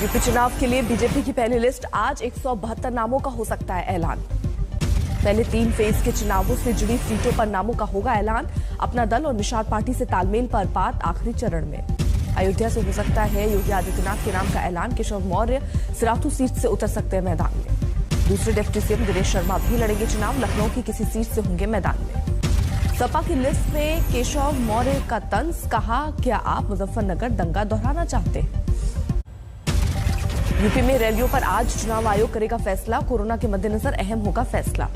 UP चुनाव के लिए बीजेपी की पहली लिस्ट आज 172 नामों का हो सकता है ऐलान। पहले 3 फेज के चुनावों से जुड़ी सीटों पर नामों का होगा ऐलान। अपना दल और निषाद पार्टी से तालमेल पर बात आखिरी चरण में। अयोध्या से हो सकता है योगी आदित्यनाथ के नाम का ऐलान। केशव मौर्य सिराथू सीट से उतर सकते हैं मैदान में। दूसरे डिप्टी सीएम दिनेश शर्मा भी लड़ेंगे चुनाव। लखनऊ की किसी सीट से होंगे मैदान में। सपा की लिस्ट में केशव मौर्य का तंज। कहा, क्या आप मुजफ्फरनगर दंगा दोहराना चाहते हैं? यूपी में रैलियों पर आज चुनाव आयोग करेगा फैसला। कोरोना के मद्देनजर अहम होगा फैसला।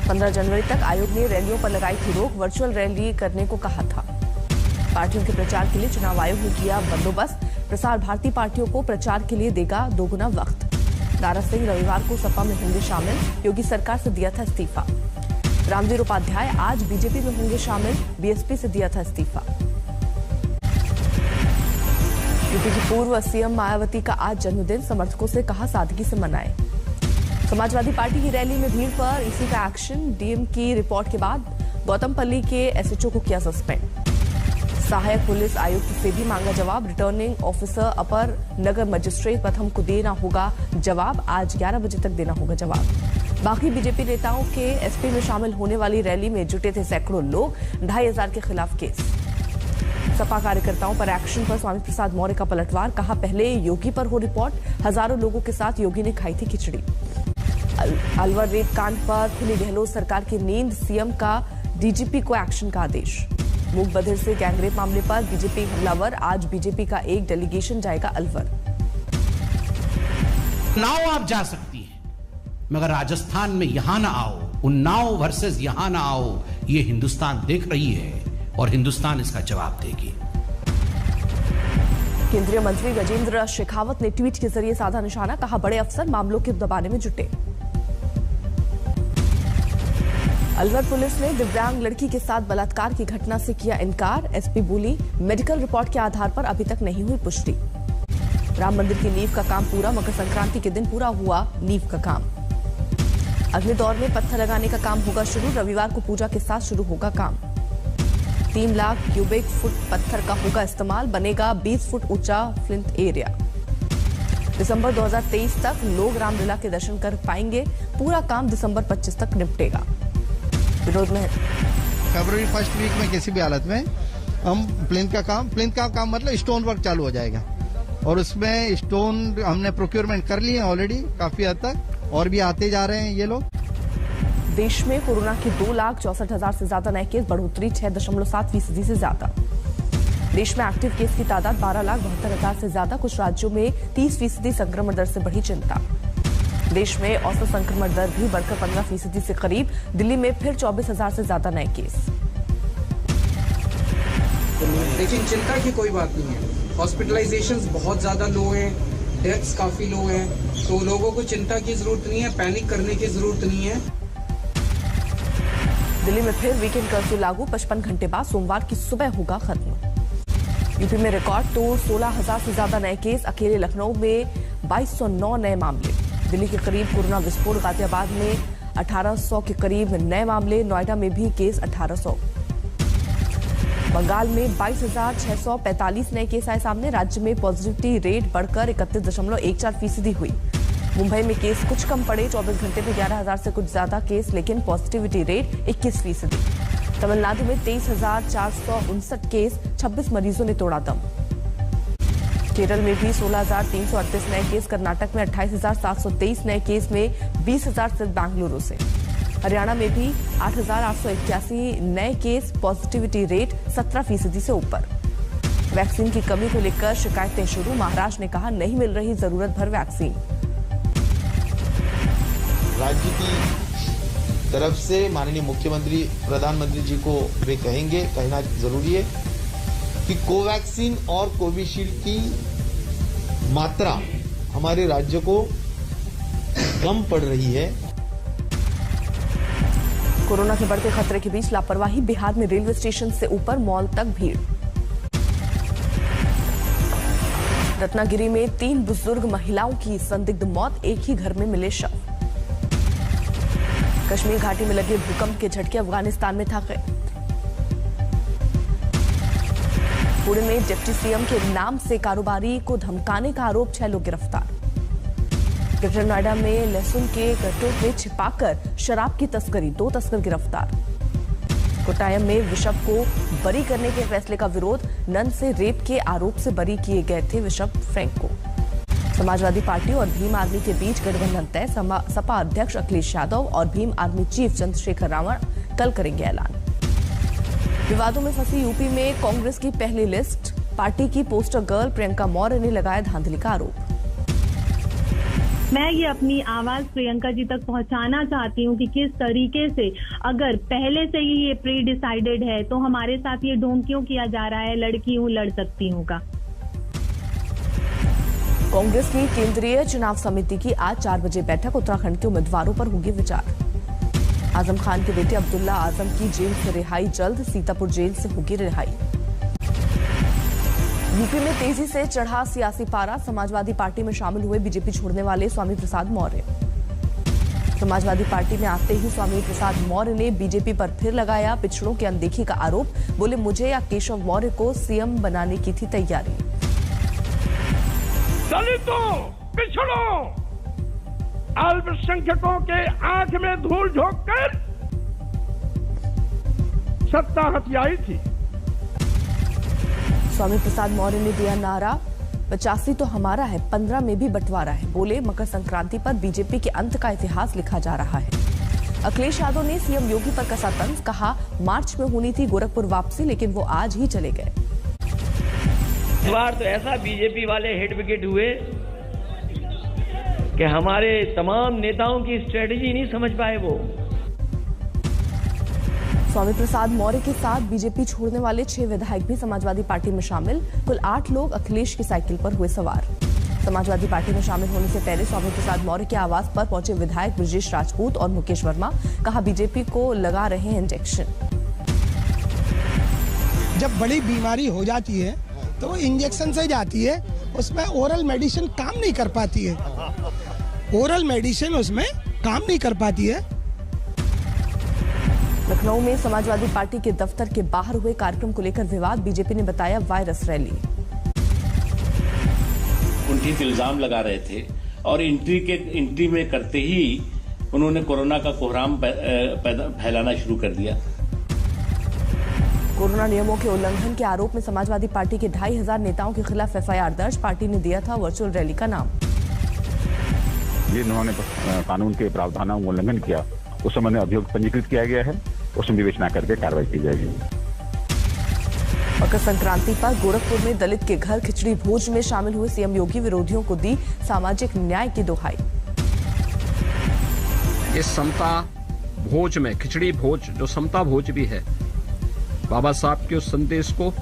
15 जनवरी तक आयोग ने रैलियों पर लगाई थी रोक। वर्चुअल रैली करने को कहा था। पार्टियों के प्रचार के लिए चुनाव आयोग ने किया बंदोबस्त। प्रसार भारती पार्टियों को प्रचार के लिए देगा 2 गुना वक्त। दारा सिंह रविवार को सपा में होंगे शामिल। योगी सरकार से दिया था इस्तीफा। रामवीर उपाध्याय आज बीजेपी में होंगे शामिल। बीएसपी से दिया था इस्तीफा। यूपी की पूर्व सीएम मायावती का आज जन्मदिन। समर्थकों से कहा सादगी से मनाएं। समाजवादी पार्टी की रैली में भीड़ पर इसी का एक्शन। डीएम की रिपोर्ट के बाद गौतमपल्ली के एसएचओ को किया सस्पेंड। सहायक पुलिस आयुक्त से भी मांगा जवाब। रिटर्निंग ऑफिसर अपर नगर मजिस्ट्रेट प्रथम को देना होगा जवाब। आज 11 बजे तक देना होगा जवाब। बाकी बीजेपी नेताओं के एसपी में शामिल होने वाली रैली में जुटे थे सैकड़ों लोग। 2500 के खिलाफ केस। सपा कार्यकर्ताओं पर एक्शन पर स्वामी प्रसाद मौर्य का पलटवार। कहा, पहले योगी पर हो रिपोर्ट। हजारों लोगों के साथ योगी ने खाई थी खिचड़ी। अलवर रेप कांड पर खुली गहलोत सरकार की नींद। सीएम का डीजीपी को एक्शन का आदेश। मूक बधिर से गैंगरेप मामले पर बीजेपी हमलावर। आज बीजेपी का एक डेलीगेशन जाएगा अलवर। उन्नाव आप जा सकती हैं, मगर राजस्थान में यहां ना आओ। उन्नाव वर्सेस यहां ना आओ। ये हिंदुस्तान देख रही है और हिंदुस्तान इसका जवाब देगी। केंद्रीय मंत्री गजेंद्र शेखावत ने ट्वीट के जरिए साधा निशाना। कहा, बड़े अफसर मामलों के दबाने में जुटे। अलवर पुलिस ने दिव्यांग लड़की के साथ बलात्कार की घटना से किया इनकार। एसपी बोली, मेडिकल रिपोर्ट के आधार पर अभी तक नहीं हुई पुष्टि। राम मंदिर की नींव का काम पूरा। मकर संक्रांति के दिन पूरा हुआ नींव का काम। अगले दौर में पत्थर लगाने का काम होगा शुरू। रविवार को पूजा के साथ शुरू होगा काम। 3 लाख क्यूबिक फुट पत्थर का होगा इस्तेमाल। बनेगा 20 फुट ऊंचा फ्लिंट एरिया। दिसंबर 2023 तक लोग रामलीला के दर्शन कर पाएंगे। पूरा काम दिसंबर 25 तक निपटेगा। विरोध में फरवरी फर्स्ट वीक में किसी भी हालत में हम प्लिंथ का काम मतलब स्टोन वर्क चालू हो जाएगा। और उसमें स्टोन हमने प्रोक्योरमेंट कर लिए ऑलरेडी काफी हद तक, और भी आते जा रहे हैं ये लोग। देश में कोरोना के 2,64,000 से ज्यादा नए केस। बढ़ोतरी 6.7% से ज्यादा। देश में एक्टिव केस की तादाद 12,72,000 से ज्यादा। कुछ राज्यों में 30% संक्रमण दर से बढ़ी चिंता। देश में औसत संक्रमण दर भी बढ़कर 15% से करीब। दिल्ली में फिर 24,000 से ज्यादा नए केस। लेकिन चिंता की कोई बात नहीं है। हॉस्पिटलाइजेशंस बहुत ज्यादा लो हैं, डेथ्स काफी लो हैं, तो लोगों को चिंता की जरूरत नहीं है, पैनिक करने की जरूरत नहीं है। दिल्ली में फिर वीकेंड कर्फ्यू लागू। 55 घंटे बाद सोमवार की सुबह होगा खत्म। यूपी में रिकॉर्ड तोड़ 16,000 से ज्यादा नए केस। अकेले लखनऊ में 2209 नए मामले। दिल्ली के करीब कोरोना विस्फोट। गाजियाबाद में 1800 के करीब नए मामले। नोएडा में भी केस 1800। बंगाल में 22,645 नए केस आए सामने। राज्य में पॉजिटिविटी रेट बढ़कर 31.14% हुई। मुंबई में केस कुछ कम पड़े। 24 घंटे में 11,000 से कुछ ज्यादा केस, लेकिन पॉजिटिविटी रेट 21%। तमिलनाडु में 23,459 केस। 26 मरीजों ने तोड़ा दम। केरल में भी 16,338 नए केस। कर्नाटक में 28,723 नए केस में 20,000 सिर्फ बेंगलुरु से। हरियाणा में भी 8,881 नए केस। पॉजिटिविटी रेट 17% से ऊपर। वैक्सीन की कमी को लेकर शिकायतें शुरू। महाराष्ट्र ने कहा, नहीं मिल रही जरूरत भर वैक्सीन। राज्य की तरफ से माननीय मुख्यमंत्री प्रधानमंत्री जी को वे कहेंगे, कहना जरूरी है कि कोवैक्सीन और कोविशील्ड की मात्रा हमारे राज्य को कम पड़ रही है। कोरोना के बढ़ते खतरे के बीच लापरवाही। बिहार में रेलवे स्टेशन से ऊपर मॉल तक भीड़। रत्नागिरी में 3 बुजुर्ग महिलाओं की संदिग्ध मौत। एक ही घर में मिले शव। कश्मीर घाटी में लगे भूकंप के झटके। अफगानिस्तान में था पुणे में डिप्टी सीएम के नाम से कारोबारी को धमकाने का आरोप, 6 लोग गिरफ्तार। ग्रेटर नोएडा में लहसुन के गट्टों में छिपाकर शराब की तस्करी, 2 तस्कर गिरफ्तार। कोट्टायम में बिशप को बरी करने के फैसले का विरोध, नन से रेप के आरोप से बरी किए गए थे बिशप फ्रैंको। समाजवादी पार्टी और भीम आर्मी के बीच गठबंधन तय, सपा अध्यक्ष अखिलेश यादव और भीम आर्मी चीफ चंद्रशेखर रावण कल करेंगे ऐलान। विवादों में फंसी यूपी में कांग्रेस की पहली लिस्ट, पार्टी की पोस्टर गर्ल प्रियंका मौर्य ने लगाया धांधली का आरोप। मैं ये अपनी आवाज प्रियंका जी तक पहुंचाना चाहती हूँ कि किस तरीके से अगर पहले से ही ये प्री डिसाइडेड है तो हमारे साथ ये ढोंग क्यों किया जा रहा है, लड़की हूँ लड़ सकती हूँ का। कांग्रेस की केंद्रीय चुनाव समिति की आज 4 बजे बैठक, उत्तराखंड के उम्मीदवारों पर होगी विचार। आजम खान के बेटे अब्दुल्ला आजम की जेल से रिहाई जल्द, सीतापुर जेल से होगी रिहाई। यूपी में तेजी से चढ़ा सियासी पारा, समाजवादी पार्टी में शामिल हुए बीजेपी छोड़ने वाले स्वामी प्रसाद मौर्य। समाजवादी पार्टी में आते ही स्वामी प्रसाद मौर्य ने बीजेपी पर फिर लगाया पिछड़ों की अनदेखी का आरोप, बोले मुझे या केशव मौर्य को सीएम बनाने की थी तैयारी। दलितों, पिछड़ों, अल्पसंख्यकों के आंख में धूल झोंककर सत्ता हथियाई थी। स्वामी प्रसाद मौर्य ने दिया नारा, 85 तो हमारा है, 15 में भी बंटवारा है। बोले मकर संक्रांति पर बीजेपी के अंत का इतिहास लिखा जा रहा है। अखिलेश यादव ने सीएम योगी पर कसा तंज, कहा मार्च में होनी थी गोरखपुर वापसी, लेकिन वो आज ही चले गए। इस बार तो ऐसा बीजेपी वाले हिट विकेट हुए कि हमारे तमाम नेताओं की स्ट्रेटेजी नहीं समझ पाए वो। स्वामी प्रसाद मौर्य के साथ बीजेपी छोड़ने वाले 6 विधायक भी समाजवादी पार्टी में शामिल, कुल 8 लोग अखिलेश की साइकिल पर हुए सवार। समाजवादी पार्टी में शामिल होने से पहले स्वामी प्रसाद मौर्य के आवास पर पहुंचे विधायक ब्रजेश राजपूत और मुकेश वर्मा, कहा बीजेपी को लगा रहे हैं इंजेक्शन। जब बड़ी बीमारी हो जाती है तो वो इंजेक्शन से जाती है, उसमें ओरल मेडिसिन काम नहीं कर पाती है, ओरल मेडिसिन उसमें काम नहीं कर पाती है। लखनऊ में समाजवादी पार्टी के दफ्तर के बाहर हुए कार्यक्रम को लेकर विवाद, बीजेपी ने बताया वायरस रैली। उनकी इल्जाम लगा रहे थे और एंट्री में करते ही उन्होंने कोरोना का कोहराम फैलाना शुरू कर दिया। कोरोना नियमों के उल्लंघन के आरोप में समाजवादी पार्टी के 2500 नेताओं के खिलाफ एफआईआर दर्ज, पार्टी ने दिया था वर्चुअल रैली का नाम। जिन्होंने कानून के प्रावधानों का उल्लंघन किया उस समय अभियोग पंजीकृत किया गया है, उसमें विवेचना करके कार्रवाई की जाएगी। मकर संक्रांति पर गोरखपुर में दलित के घर खिचड़ी भोज में शामिल हुए सीएम योगी, विरोधियों को दी सामाजिक न्याय की दोहाई। इस समता भोज में खिचड़ी भोज जो समता भोज भी है, बाबा साहब के उस संदेश को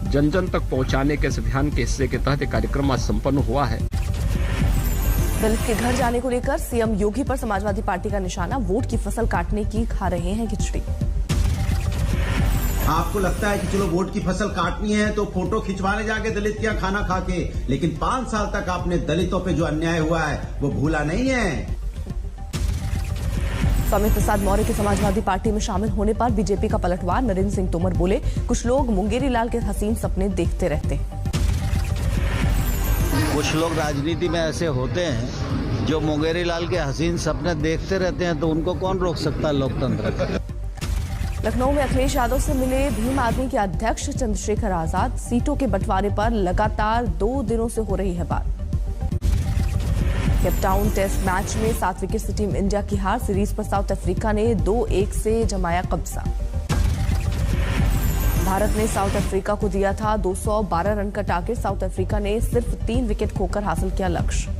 जन जन तक पहुंचाने के अभियान के हिस्से के तहत कार्यक्रम आज संपन्न हुआ है। दलित के घर जाने को लेकर सीएम योगी पर समाजवादी पार्टी का निशाना, वोट की फसल काटने की खा रहे हैं खिचड़ी। आपको लगता है कि चलो वोट की फसल काटनी है तो फोटो खिंचवाने जाके दलित क्या खाना खा के, लेकिन 5 साल तक आपने दलितों पे जो अन्याय हुआ है वो भूला नहीं है। स्वामी प्रसाद मौर्य के समाजवादी पार्टी में शामिल होने पर बीजेपी का पलटवार, नरेंद्र सिंह तोमर बोले कुछ लोग मुंगेरी लाल के हसीन सपने देखते रहते हैं। कुछ लोग राजनीति में ऐसे होते हैं जो मुंगेरी लाल के हसीन सपने देखते रहते हैं, तो उनको कौन रोक सकता है लोकतंत्र। लखनऊ में अखिलेश यादव से मिले भीम आर्मी के अध्यक्ष चंद्रशेखर आजाद, सीटों के बंटवारे पर लगातार 2 दिनों से हो रही है बात। केपटाउन टेस्ट मैच में 7 विकेट से टीम इंडिया की हार, सीरीज पर साउथ अफ्रीका ने 2-1 से जमाया कब्जा। भारत ने साउथ अफ्रीका को दिया था 212 रन का टारगेट, साउथ अफ्रीका ने सिर्फ 3 विकेट खोकर हासिल किया लक्ष्य।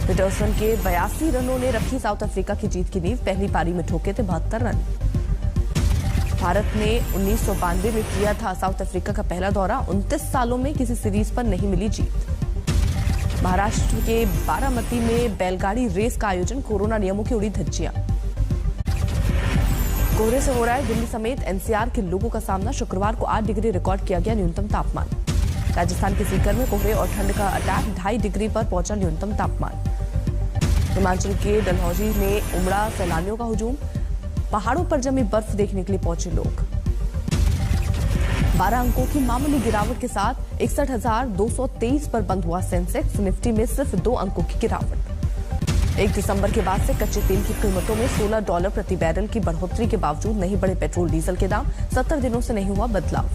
पीटरसन के 82 रनों ने रखी साउथ अफ्रीका की जीत की नींव, पहली पारी में ठोके थे 72 रन। भारत ने 1992 में किया था साउथ अफ्रीका का पहला दौरा, 29 सालों में किसी सीरीज पर नहीं मिली जीत। महाराष्ट्र के बारामती में बैलगाड़ी रेस का आयोजन, कोरोना नियमों की उड़ी धज्जियां। कोहरे से हो रहा है दिल्ली समेत एनसीआर के लोगों का सामना, शुक्रवार को 8 डिग्री रिकॉर्ड किया गया न्यूनतम तापमान। राजस्थान के सीकर में कोहरे और ठंड का अटैक, 2.5 डिग्री पर पहुंचा न्यूनतम तापमान। हिमाचल के डलहौजी में उमड़ा सैलानियों का हुजूम, पहाड़ों पर जमी बर्फ देखने के लिए पहुंचे लोग। 12 अंकों की मामूली गिरावट के साथ 61,223 पर बंद हुआ सेंसेक्स। निफ्टी में सिर्फ 2 अंकों की गिरावट। 1 दिसंबर के बाद से कच्चे तेल की कीमतों में $16 प्रति बैरल की बढ़ोतरी के बावजूद नहीं बढ़े पेट्रोल डीजल के दाम। 70 दिनों से नहीं हुआ बदलाव।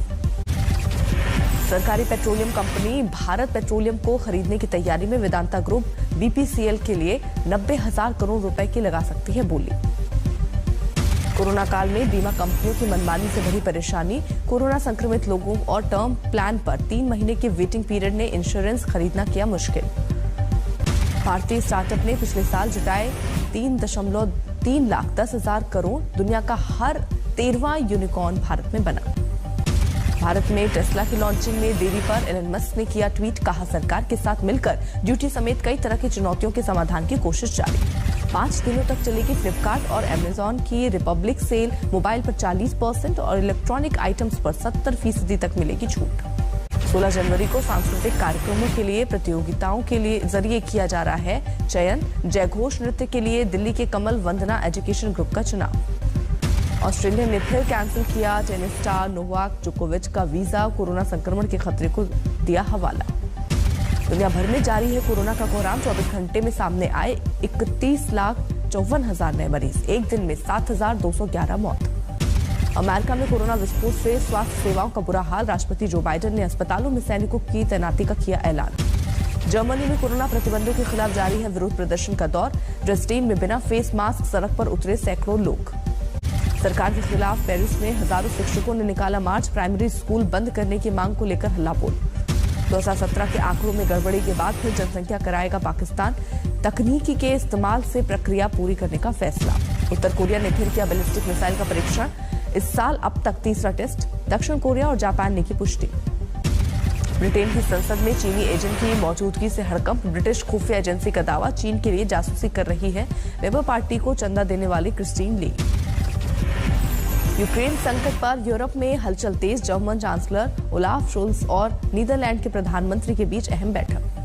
सरकारी पेट्रोलियम कंपनी भारत पेट्रोलियम को खरीदने की तैयारी में वेदांता ग्रुप बीपीसीएल के लिए 90,000 करोड़ रुपए की लगा सकती है बोली। कोरोना काल में बीमा कंपनियों की मनमानी से बड़ी परेशानी। कोरोना संक्रमित लोगों और टर्म प्लान पर 3 महीने के वेटिंग पीरियड ने इंश्योरेंस खरीदना किया मुश्किल। भारतीय स्टार्टअप ने पिछले साल जुटाए 3.3 लाख 10,000 करोड़। दुनिया का हर 13वां यूनिकॉर्न भारत में बना। भारत में टेस्ला की लॉन्चिंग में देरी पर एलन मस्क ने किया ट्वीट। कहा सरकार के साथ मिलकर ड्यूटी समेत कई तरह की चुनौतियों के समाधान की कोशिश जारी। 5 दिनों तक चलेगी फ्लिपकार्ट और अमेजॉन की रिपब्लिक सेल। मोबाइल पर 40% और इलेक्ट्रॉनिक आइटम्स पर 70% तक मिलेगी छूट। 16 जनवरी को सांस्कृतिक कार्यक्रमों के लिए प्रतियोगिताओं के लिए जरिए किया जा रहा है चयन। जयघोष नृत्य के लिए दिल्ली के कमल वंदना एजुकेशन ग्रुप का चुनाव। ऑस्ट्रेलिया ने फिर कैंसिल किया टेनिस स्टार नोवाक जोकोविच का वीजा। कोरोना संक्रमण के खतरे को दिया हवाला। दुनिया भर में जारी है कोरोना का कोहराम। 24 घंटे में सामने आए 31,54,000 नए मरीज। एक दिन में 7,211 मौत। अमेरिका में कोरोना विस्फोट से स्वास्थ्य सेवाओं का बुरा हाल। राष्ट्रपति जो बाइडेन ने अस्पतालों में सैनिकों की तैनाती का किया ऐलान। जर्मनी में कोरोना प्रतिबंधों के खिलाफ जारी है विरोध प्रदर्शन का दौर। ड्रेसडेन में बिना फेस मास्क सड़क पर उतरे सैकड़ों लोग। सरकार के खिलाफ पेरिस में हजारों शिक्षकों ने निकाला मार्च। प्राइमरी स्कूल बंद करने की मांग को लेकर हल्ला बोल। 2017 के आंकड़ों में गड़बड़ी के बाद फिर जनसंख्या कराएगा पाकिस्तान। तकनीकी के इस्तेमाल से प्रक्रिया पूरी करने का फैसला। उत्तर कोरिया ने फिर किया बैलिस्टिक मिसाइल का परीक्षण। इस साल अब तक 3रा टेस्ट। दक्षिण कोरिया और जापान ने की पुष्टि। ब्रिटेन की संसद में चीनी एजेंट की मौजूदगी से हड़कंप। ब्रिटिश खुफिया एजेंसी का दावा चीन के लिए जासूसी कर रही है लेबर पार्टी को चंदा देने वाली क्रिस्टीन ली। यूक्रेन संकट पर यूरोप में हलचल तेज। जर्मन चांसलर ओलाफ शोल्स और नीदरलैंड के प्रधानमंत्री के बीच अहम बैठक।